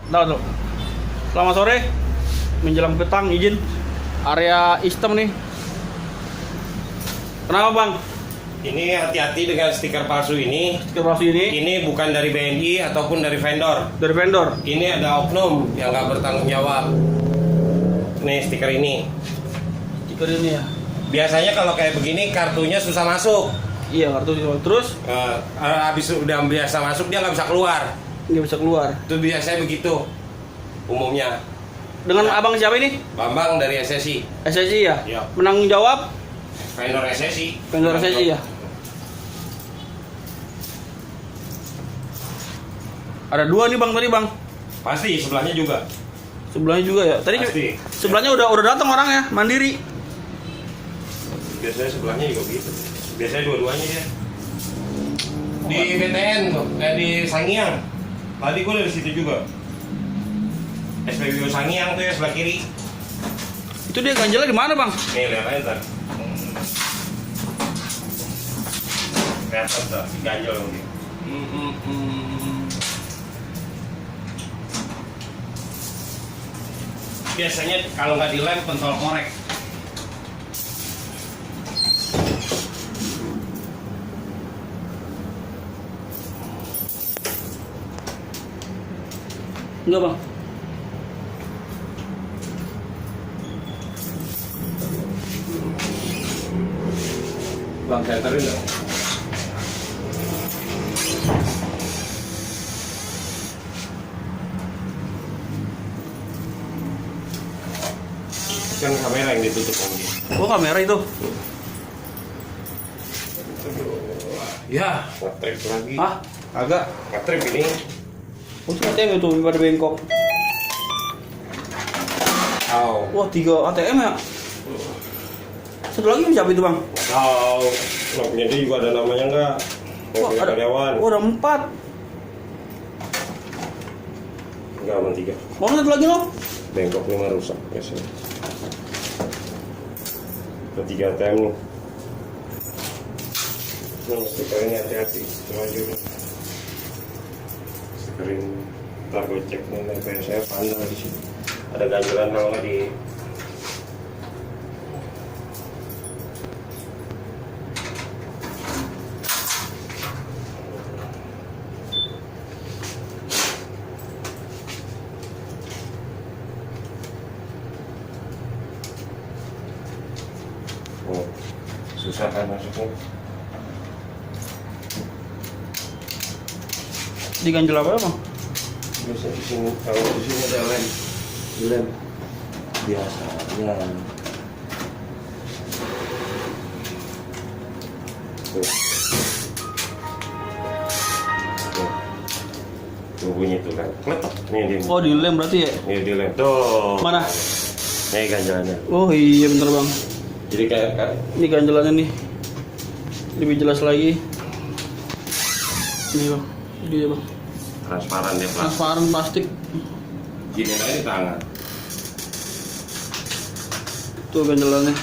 Tahu tuh. Selamat sore. Menjelang petang izin. Area Istem nih. Kenapa bang? Ini hati-hati dengan stiker palsu ini. Stiker palsu ini? Ini bukan dari BNI ataupun dari vendor. Dari vendor? Ini ada oknum yang nggak bertanggung jawab. Nih stiker ini. Stiker ini ya? Biasanya kalau kayak begini kartunya susah masuk. Iya kartu terus? Habis udah biasa masuk dia nggak bisa keluar. Nggak bisa keluar? Itu biasanya begitu umumnya. Dengan abang siapa ini? Bambang dari SSI. SSI ya? Iya. Menanggung jawab? Vendor SSI. Vendor SSI ya? Ada dua nih bang tadi bang. Pasti sebelahnya juga. Sebelahnya juga ya. Tadi Pasti. sebelahnya udah datang orangnya mandiri. Biasanya sebelahnya juga begitu. Biasanya dua-duanya dia. Di BTN tuh, di Sangiang. Tadi gue dari situ juga. SPBU Sangiang tuh ya sebelah kiri. Itu dia ganjelnya di mana bang? Nih lihat aja ntar. Kelihatan tuh, ganjel mungkin. Biasanya kalau nggak dilem pentol korek. Enggak bang. Bang, senterin dong. Kan kamera yang ditutup lagi. Oh kamera itu? Ya, ngetrip lagi. Hah? Agak ngetrip ini. Oh itu ATM itu pada bengkok. Wah 3 ATM ya? Satu lagi siapa itu bang? Tahu, punya dia juga ada namanya enggak? Oh, ada karyawan. Oh, ada 4. Enggak, aman 3. Mau satu lagi lo? Bengkok 5 rusak biasanya. Ada 3 ATM nih. Nah, stiker ini hati-hati, maju nih. Stiker ini, ntar gue cek nih, saya pandang di sini. Ada ganjelan kalau nggak di susah kan masuknya. Diganjel apa bang? Biasanya di sini, kalau di sini ada lem biasanya. Tuh. Tuh bunyi tuh kan, kletok. Nih dia. Oh di lem berarti ya? Nih di lem. Tuh. Mana? Nih ganjalannya. Oh iya bener bang. Jadi kayak kan? Ini ganjelannya nih. Lebih jelas lagi. Ini bang. Ini ya bang. Transparan dia plastik. Transparan plastik. Gini aja di tangan. Tuh ganjelannya.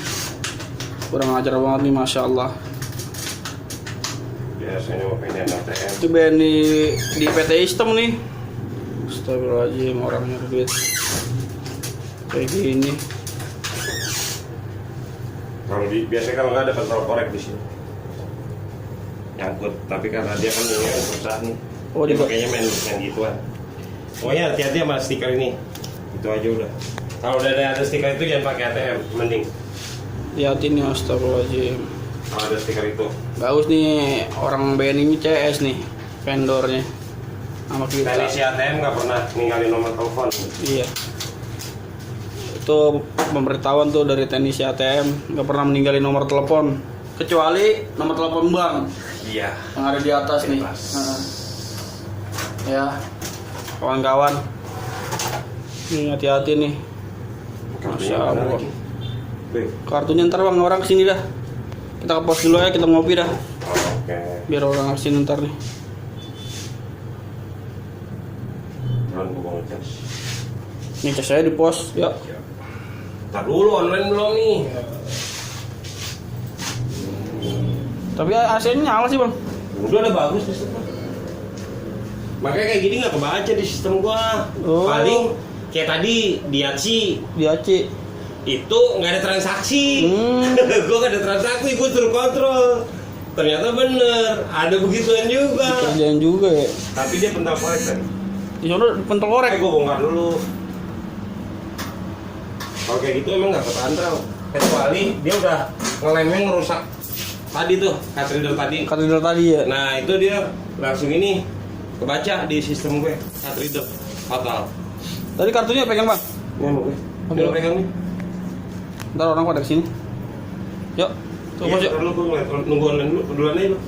Kurang ajar banget nih masya Allah. Biasanya mau pindahin ATM. Itu BNI di PT Istem nih. Astagfirullahaladzim orangnya duit. Kayak gini. Kalau biasanya kalau nggak ada kontrol korek di sini. Nyangkut, tapi karena dia kan ini kan susah nih. Oh, dia di pakainya main gituan. Pokoknya hati-hati sama stiker ini. Itu aja udah. Kalau udah ada stiker itu jangan pakai ATM, mending. liatin nih astagfirullahaladzim. Kalau ada stiker itu. Bagus nih orang BNI ini CS nih vendornya sama kita. Teknisi ATM nggak pernah ninggalin nomor telepon. Iya. Itu pemberitahuan tuh dari teknisi ATM nggak pernah meninggalin nomor telepon kecuali nomor telepon bank. Iya. Yang ada di atas nih. Ya, kawan-kawan. Nih hati-hati nih. Masya Allah. Kartunya ntar bang orang kesini dah. Kita ke pos dulu ya, kita ngopi dah. Oke. Biar orang kesini ntar nih. Jangan buang cas. Ini cas saya di pos, ya. Ntar dulu online belum nih. Tapi AC-nya nyala sih bang. Udah bagus di situ. Makanya kayak gini nggak kebaca di sistem gua. Oh. Paling kayak tadi di Aci Di AC. itu nggak ada transaksi. Gua nggak ada transaksi, gua suruh kontrol. Ternyata bener, ada begituan juga. Kerjaan juga ya. Tapi dia pentol korek kan. Di sono pentol korek. Gua bongkar dulu. Kalau kayak gitu emang nggak kepantrol. Kecuali dia udah ngelemnya ngerusak tadi tuh katridel tadi. Katedral tadi ya. Nah itu dia langsung ini kebaca di sistem gue katridel fatal. Tadi kartunya pegang bang. Ini mau gue. Oke. Lo pegang nih. Ntar orang pada kesini. Yuk. Coba Iya, yuk. ntar lu gue ngeliat nunggu online dulu, duluan aja lu.